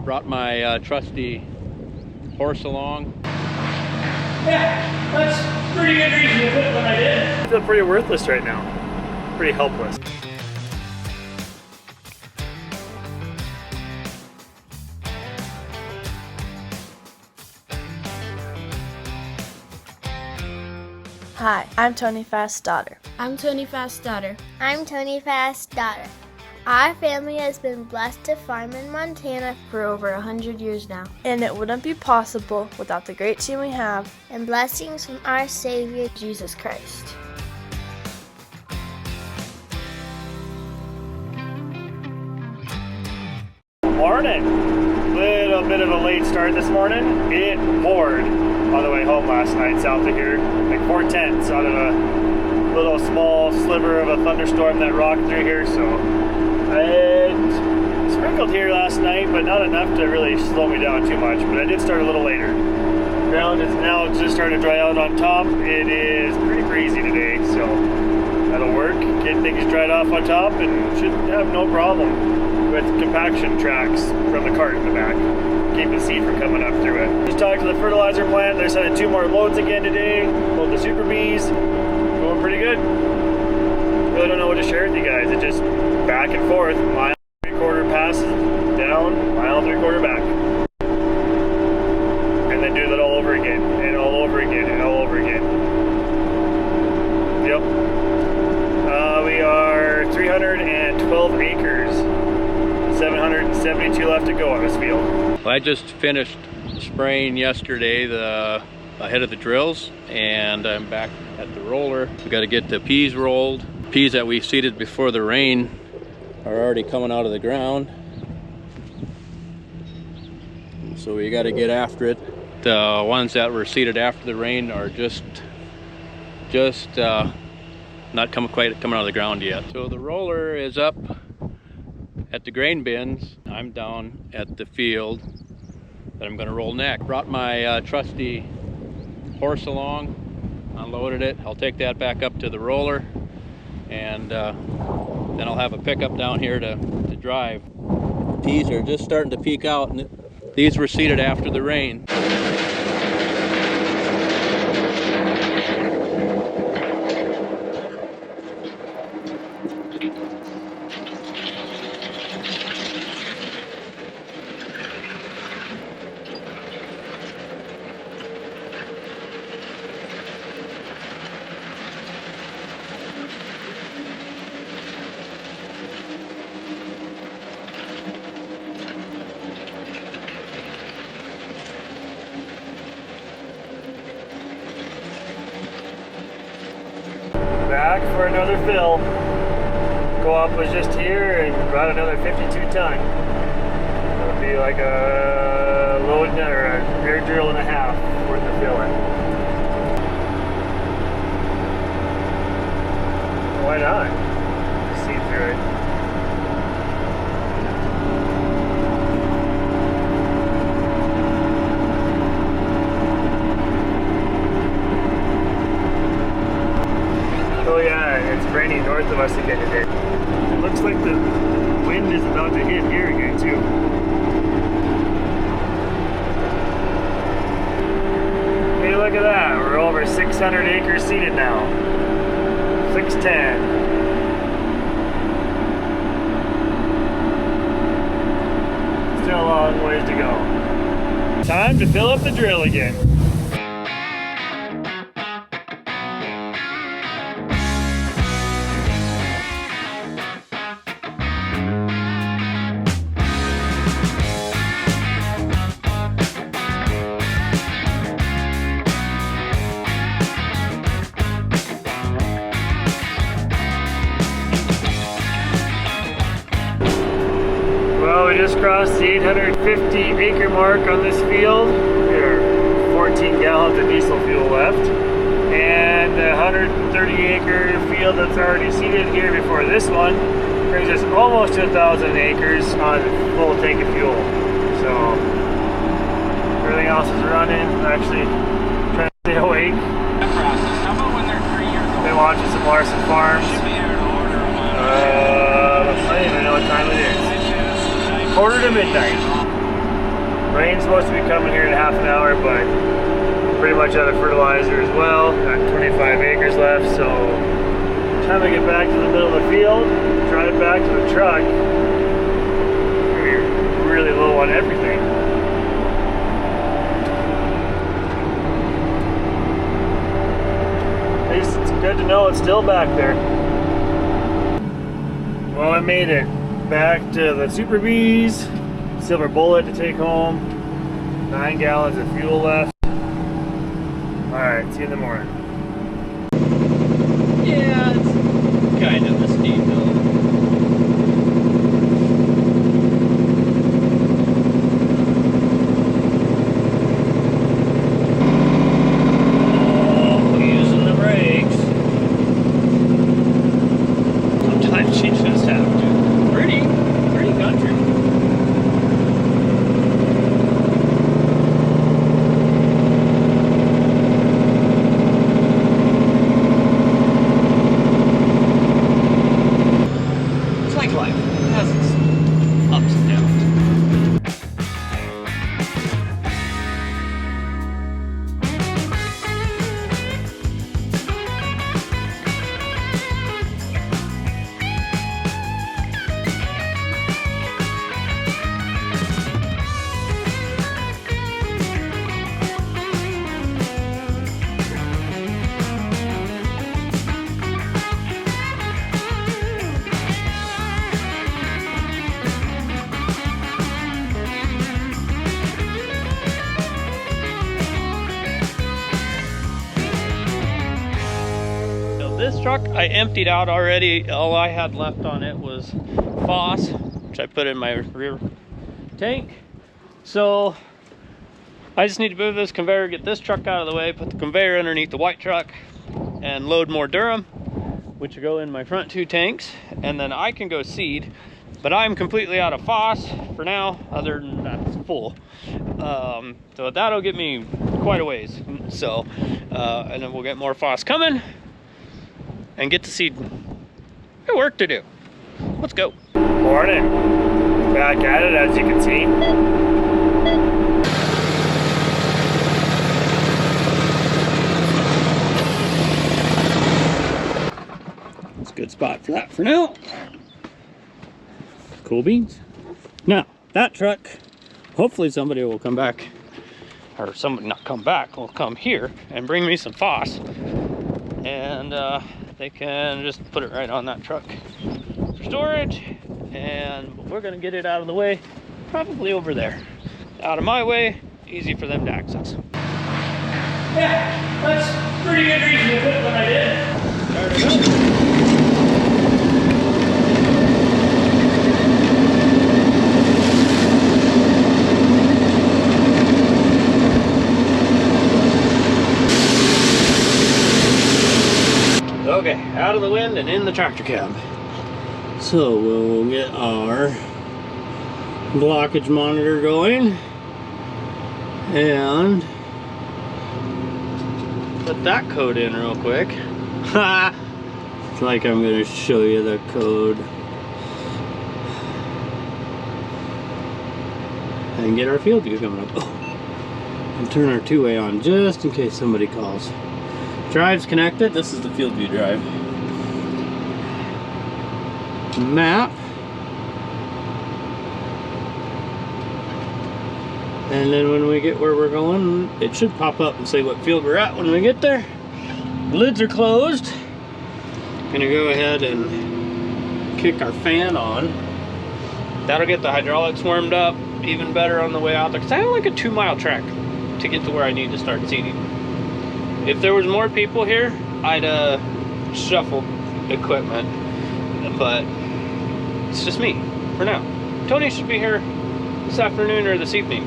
Brought my trusty horse along. Yeah, that's pretty good reason to put what I did. I feel pretty worthless right now. Pretty helpless. Hi, I'm Tony Fast's daughter. I'm Tony Fast's daughter. I'm Tony Fast's daughter. Our family has been blessed to farm in Montana For over 100 years now. And it wouldn't be possible without the great team we have and blessings from our Savior, Jesus Christ. Morning. Little bit of a late start this morning. It poured on the way home last night south of here, like 4/10 out of a little small sliver of a thunderstorm that rocked through here. So it sprinkled here last night, but not enough to really slow me down too much. But I did start a little later. Ground is now just starting to dry out on top. It is pretty breezy today, so that'll work. Get things dried off on top and should have no problem with compaction tracks from the cart in the back, keep the seed from coming up through it. Just talked to the fertilizer plant. They're sending 2 more loads again today. Load the Super Bees. Going pretty good. Really don't know what to share with you guys. It just back and forth. Mile 3/4 passes down, mile 3/4 back. And then do that all over again, and all over again, and all over again. Yep. We are 312 acres. 772 left to go on this field. Well, I just finished spraying yesterday ahead of the drills, and I'm back at the roller. We got to get the peas rolled. Peas that we seeded before the rain are already coming out of the ground, so we got to get after it. The ones that were seeded after the rain are just not quite coming out of the ground yet. So the roller is up at the grain bins. I'm down at the field that I'm gonna roll next. Brought my trusty horse along, unloaded it. I'll take that back up to the roller, and then I'll have a pickup down here to drive. Peas are just starting to peek out, and these were seeded after the rain. Back for another fill. Co-op was just here and brought another 52 ton. It'll be like a load or a air drill and a half worth of filling. Why not? See through it. Oh yeah, it's raining north of us again today. It looks like the wind is about to hit here again too. Hey, look at that. We're over 600 acres seeded now. 610. Still a long ways to go. Time to fill up the drill again. Well, we just crossed the 850 acre mark on this field. There are 14 gallons of diesel fuel left. And the 130 acre field that's already seeded here before this one brings us almost to 1,000 acres on full tank of fuel. So everything else is running. I'm actually trying to stay awake. Been watching some Larson farms. I don't even know what time it is. 1/4 to midnight. Rain's supposed to be coming here in half an hour, but pretty much out of fertilizer as well. Got 25 acres left, so time to get back to the middle of the field, drive back to the truck. We're really low on everything. At least it's good to know it's still back there. Well, I made it back to the Super Bees. Silver bullet to take home. 9 gallons of fuel left. Alright, see you in the morning. Yeah, it's kind of a steep hill. Oh, using the brakes. Sometimes you just have to. Pretty country. This truck I emptied out already. All I had left on it was Foss, which I put in my rear tank. So I just need to move this conveyor, get this truck out of the way, put the conveyor underneath the white truck, and load more durum, which will go in my front 2 tanks, and then I can go seed. But I'm completely out of Foss for now, other than that's full. So that'll get me quite a ways. So, and then we'll get more Foss coming and get to seed. Got work to do. Let's go. Morning. Back at it, as you can see. It's a good spot for that for now. Cool beans. Now, that truck, hopefully somebody will come back, or somebody not come back, will come here and bring me some Foss. And they can just put it right on that truck for storage. And we're gonna get it out of the way, probably over there. Out of my way, easy for them to access. Yeah, that's pretty good reason to put what I did. There we go. Okay, out of the wind and in the tractor cab. So we'll get our blockage monitor going and put that code in real quick. It's like I'm going to show you the code. And get our field view coming up. Oh, and turn our 2-way on just in case somebody calls. Drive's connected. This is the field view drive. Map. And then when we get where we're going, it should pop up and say what field we're at when we get there. Lids are closed. Gonna go ahead and kick our fan on. That'll get the hydraulics warmed up even better on the way out there. Cause I have like a 2-mile track to get to where I need to start seeding. If there was more people here, I'd shuffle equipment, but it's just me for now. Tony should be here this afternoon or this evening,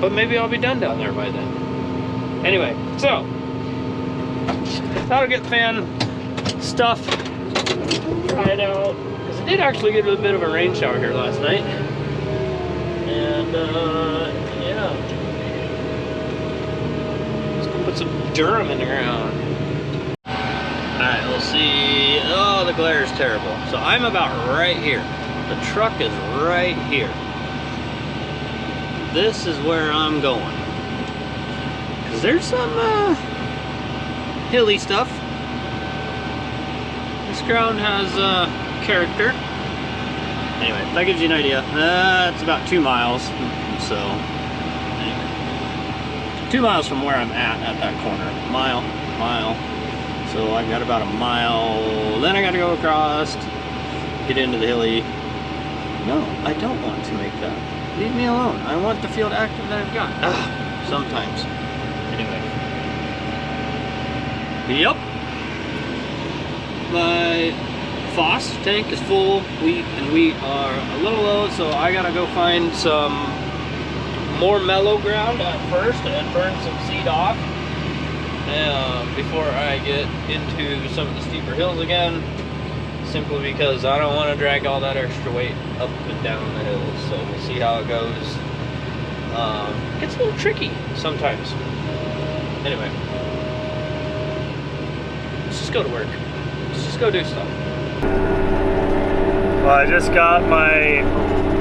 but maybe I'll be done down there by then. Anyway, so that'll get fan stuff tried out, because it did actually get a bit of a rain shower here last night, and yeah. Put some durum in the ground. Alright, we'll see. Oh, the glare is terrible. So I'm about right here. The truck is right here. this is where I'm going. Cause there's some hilly stuff. This ground has character. Anyway, that gives you an idea. It's about 2 miles. So, anyway. 2 miles from where I'm at that corner. Mile. So I've got about a mile. Then I gotta go across, get into the hilly. No, I don't want to make that. Leave me alone. I want the field active that I've got. Sometimes. Anyway. Yep. My FOSS tank is full. Wheat are a little low, so I gotta go find some more mellow ground at first and burn some seed off before I get into some of the steeper hills again. Simply because I don't want to drag all that extra weight up and down the hills, so we'll see how it goes. It gets a little tricky sometimes. Anyway, let's just go to work. Let's just go do stuff. Well, I just got my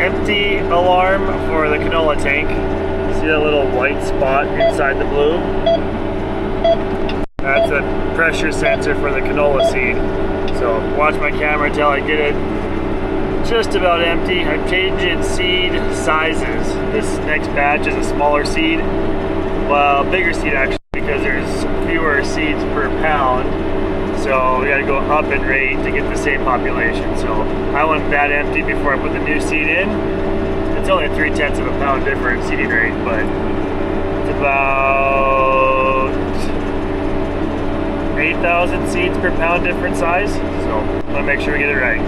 empty alarm for the canola tank. See that little white spot inside the blue? That's a pressure sensor for the canola seed. So watch my camera until I get it just about empty. I'm changing seed sizes. This next batch is a smaller seed. Well, bigger seed actually, because there's fewer seeds per pound. So we gotta go up in rate to get the same population. So I want that empty before I put the new seed in. It's only a 3/10 of a pound difference seeding rate, but it's about 8,000 seeds per pound different size. So I'm gonna make sure we get it right.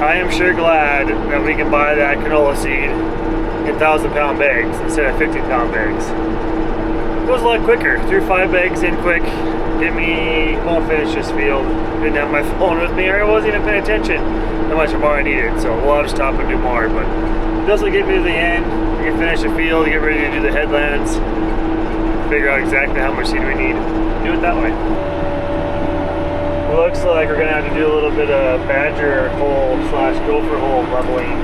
I am sure glad that we can buy that canola seed in 1,000-pound bags instead of 50-pound bags. It goes a lot quicker. Threw 5 bags in quick. Get me home, finish this field. Didn't have my phone with me, or I wasn't even paying attention how much more I needed. So we'll have to stop and do more. But this will get me to the end. We can finish the field, get ready to do the headlands, figure out exactly how much seed we need. Do it that way. Looks like we're gonna have to do a little bit of badger hole / gopher hole leveling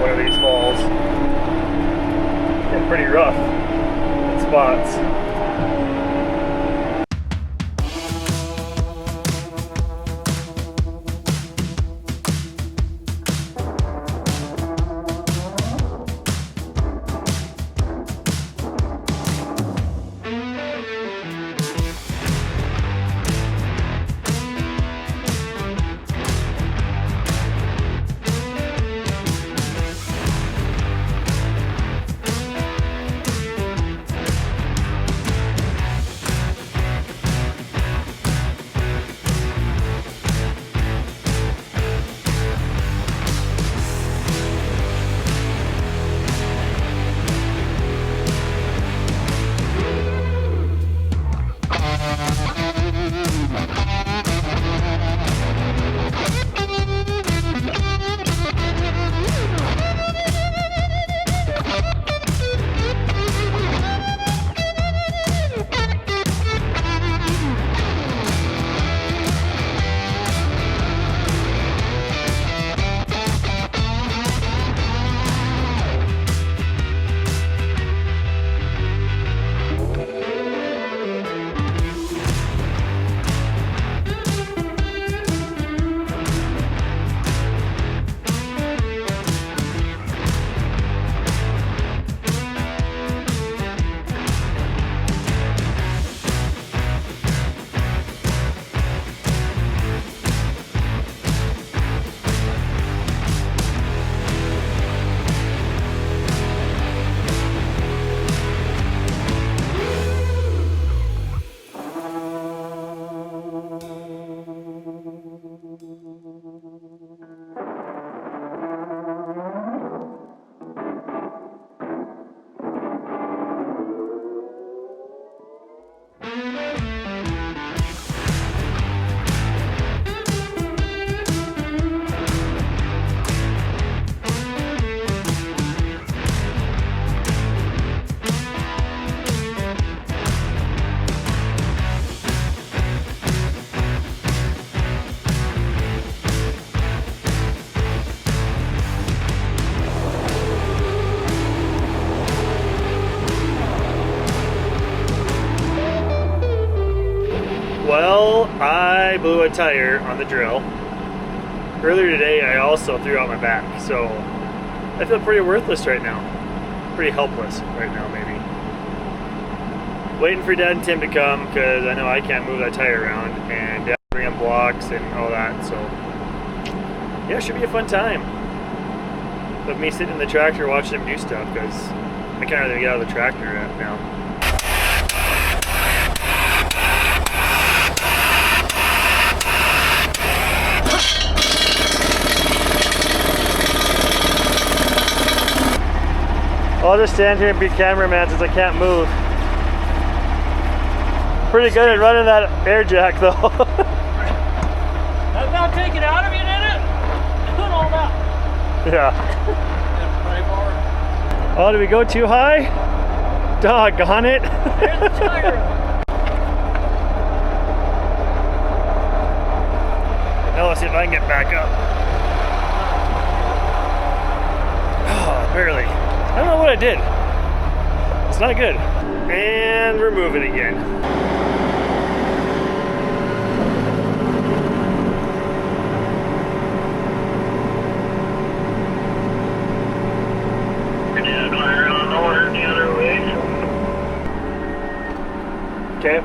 one of these falls. Getting pretty rough in spots. I blew a tire on the drill. Earlier today I also threw out my back, so I feel pretty worthless right now. Pretty helpless right now, maybe. Waiting for Dad and Tim to come because I know I can't move that tire around, and Dad bring in blocks and all that, so yeah, it should be a fun time. But me sitting in the tractor watching them do stuff because I can't really get out of the tractor now. I'll just stand here and be cameraman since I can't move. Pretty good at running that air jack though. That's not taking out of you, did it? Doing all that. Yeah. Oh, did we go too high? Doggone it. There's the tire. Now let's see if I can get back up. Oh, barely. I don't know what I did. It's not good. And we're moving again. Okay.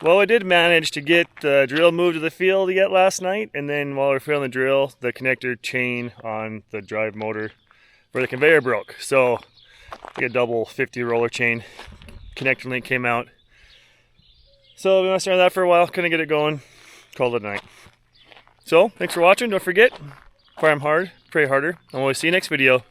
Well, we did manage to get the drill moved to the field yet last night, and then while we were filling the drill, the connector chain on the drive motor for the conveyor broke. So, like a double 50 roller chain connector link came out. So we messed around with that for a while, couldn't get it going, called it a night. So, thanks for watching. Don't forget, farm hard, pray harder, and we'll see you next video.